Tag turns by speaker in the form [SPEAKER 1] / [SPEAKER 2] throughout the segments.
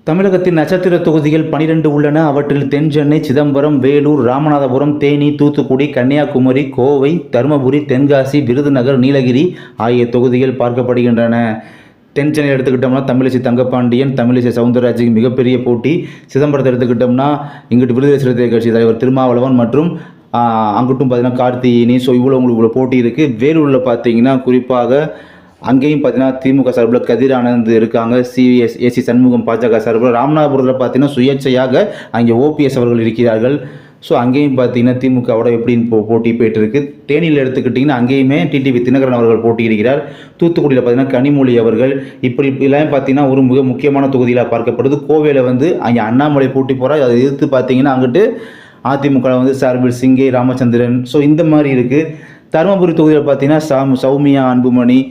[SPEAKER 1] தமிழகத்தின் நட்சத்திர தொகுதிகள் 12 உள்ளன. அவற்றில் தென்சென்னை, சிதம்பரம், வேலூர், ராமநாதபுரம், தேனி, தூத்துக்குடி, கன்னியாகுமரி, கோவை, தருமபுரி, தென்காசி, விருதுநகர், நீலகிரி ஆகிய தொகுதிகள் பார்க்கப்படுகின்றன. தென்சென்னை எடுத்துக்கிட்டோம்னா தமிழிசை தங்கப்பாண்டியன், தமிழிசை சவுந்தரராஜனுக்கு மிகப்பெரிய போட்டி. சிதம்பரத்தை எடுத்துக்கிட்டோம்னா இங்கிட்டு விடுதலை சிறுத்தை கட்சி தலைவர் திருமாவளவன் மற்றும் அங்கிட்டும் பார்த்தீங்கன்னா கார்த்திகினி. ஸோ இவ்வளோ போட்டி இருக்குது. வேலூரில் பார்த்தீங்கன்னா குறிப்பாக அங்கேயும் பார்த்தீங்கன்னா திமுக சார்பில் கதிர் ஆனந்த் இருக்காங்க, ஏசி சண்முகம் பாஜக சார்பில். ராமநாதபுரத்தில் பார்த்தீங்கன்னா சுயேட்சையாக அங்கே ஓபிஎஸ் அவர்கள் இருக்கிறார்கள். ஸோ அங்கேயும் பார்த்தீங்கன்னா திமுகவோட எப்படின்னு போட்டி போயிட்டு இருக்கு. தேனியில் எடுத்துக்கிட்டிங்கன்னா அங்கேயுமே டிடிவி தினகரன் அவர்கள் போட்டியிடுகிறார். தூத்துக்குடியில் பார்த்தீங்கன்னா கனிமொழி அவர்கள். இப்படி எல்லாம் பார்த்தீங்கன்னா ஒரு மிக முக்கியமான தொகுதியில் பார்க்கப்படுது. கோவையில் அங்கே அண்ணாமலை போட்டி போகிறார். அதை எதிர்த்து பார்த்தீங்கன்னா அங்கிட்டு அதிமுக சார்பில் சிங்கை ராமச்சந்திரன். ஸோ இந்த மாதிரி இருக்குது. தருமபுரி தொகுதியில் பார்த்தீங்கன்னா சௌமியா அன்புமணி.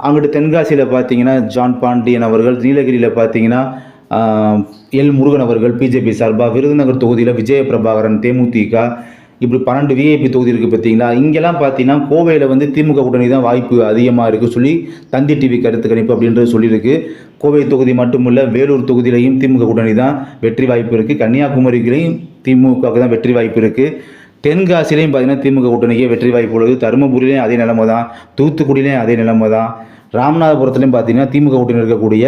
[SPEAKER 1] அங்கிட்டு தென்காசியில் பார்த்தீங்கன்னா ஜான் பாண்டியன் அவர்கள். நீலகிரியில் பார்த்தீங்கன்னா எல் முருகன் அவர்கள் பிஜேபி சார்பாக. விருதுநகர் தொகுதியில் விஜயபிரபாகரன் தேமுதிக. இப்படி 12 விஐபி தொகுதி இருக்குது பார்த்தீங்களா. இங்கெல்லாம் பார்த்தீங்கன்னா கோவையில் திமுக கூட்டணி தான் வாய்ப்பு அதிகமாக இருக்குது சொல்லி தந்தி டிவி கருத்து கணிப்பு அப்படின்றது சொல்லியிருக்கு. கோவை தொகுதி மட்டுமில்ல, வேலூர் தொகுதியிலையும் திமுக கூட்டணி தான் வெற்றி வாய்ப்பு இருக்குது. கன்னியாகுமரியிலையும் திமுகவுக்கு தான் வெற்றி வாய்ப்பு இருக்குது. தென்காசிலையும் பார்த்தீங்கன்னா திமுக கூட்டணிக்கே வெற்றி வாய்ப்பு உள்ளது. தருமபுரியிலையும் அதே நிலைமை தான், தூத்துக்குடியிலையும் அதே நிலைமை தான். ராமநாதபுரத்துலையும் பார்த்தீங்கன்னா திமுக கூட்டணி இருக்கக்கூடிய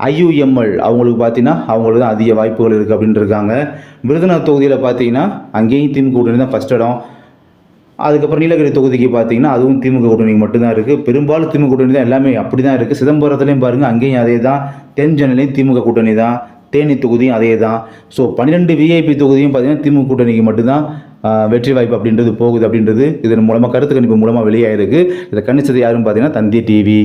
[SPEAKER 1] ஐயுஎம்எல் அவங்களுக்கு பார்த்தீங்கன்னா அவங்களுக்கு தான் அதிக வாய்ப்புகள் இருக்குது அப்படின்னு இருக்காங்க. விருதுநகர் தொகுதியில் பார்த்தீங்கன்னா அங்கேயும் திமுக கூட்டணி தான் ஃபஸ்ட் இடம். அதுக்கப்புறம் நீலகிரி தொகுதிக்கு பார்த்தீங்கன்னா அதுவும் திமுக கூட்டணிக்கு மட்டும்தான் இருக்குது. பெரும்பாலும் திமுக கூட்டணி தான் எல்லாமே அப்படி தான் இருக்குது. சிதம்பரத்துலேயும் பாருங்கள், அங்கேயும் அதே தான். தென்சென்னையிலையும் திமுக கூட்டணி தான். தேனி தொகுதியும் அதே தான். ஸோ 12 விஐபி தொகுதியும் பார்த்தீங்கன்னா திமுக கூட்டணிக்கு மட்டும்தான் வெற்றி வாய்ப்பு அப்படின்றது போகுது அப்படின்றது இதன் மூலமாக கருத்து கணிப்பு மூலமாக வெளியாயிருக்கு. இதை கணிச்சது யாரும் பார்த்தீங்கன்னா தந்தி டிவி.